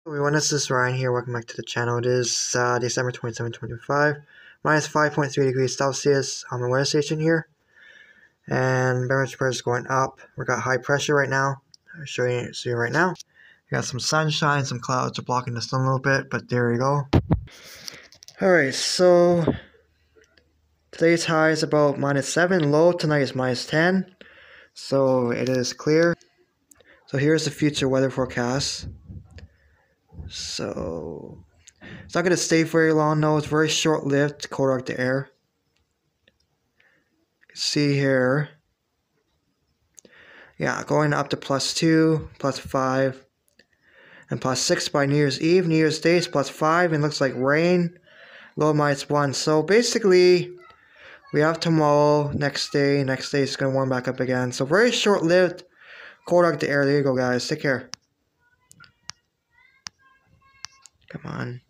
Everyone, this is Ryan here. Welcome back to the channel. It is December 27, 2025, minus 5.3 degrees Celsius on the weather station here, and temperature pressure is going up. We got high pressure right now. I'll show you right now. We got some sunshine, some clouds are blocking the sun a little bit, but there you go. Alright, so today's high is about minus 7, low tonight is minus 10, so it is clear. So here's the future weather forecast. So it's not going to stay very long, no. It's very short-lived, cold Arctic air. You can see here. Yeah, going up to +2, +5, and +6 by New Year's Eve. New Year's Day is +5, and looks like rain. Low -1. So basically, we have tomorrow, next day it's going to warm back up again. So very short-lived, cold Arctic air. There you go, guys. Take care. Come on.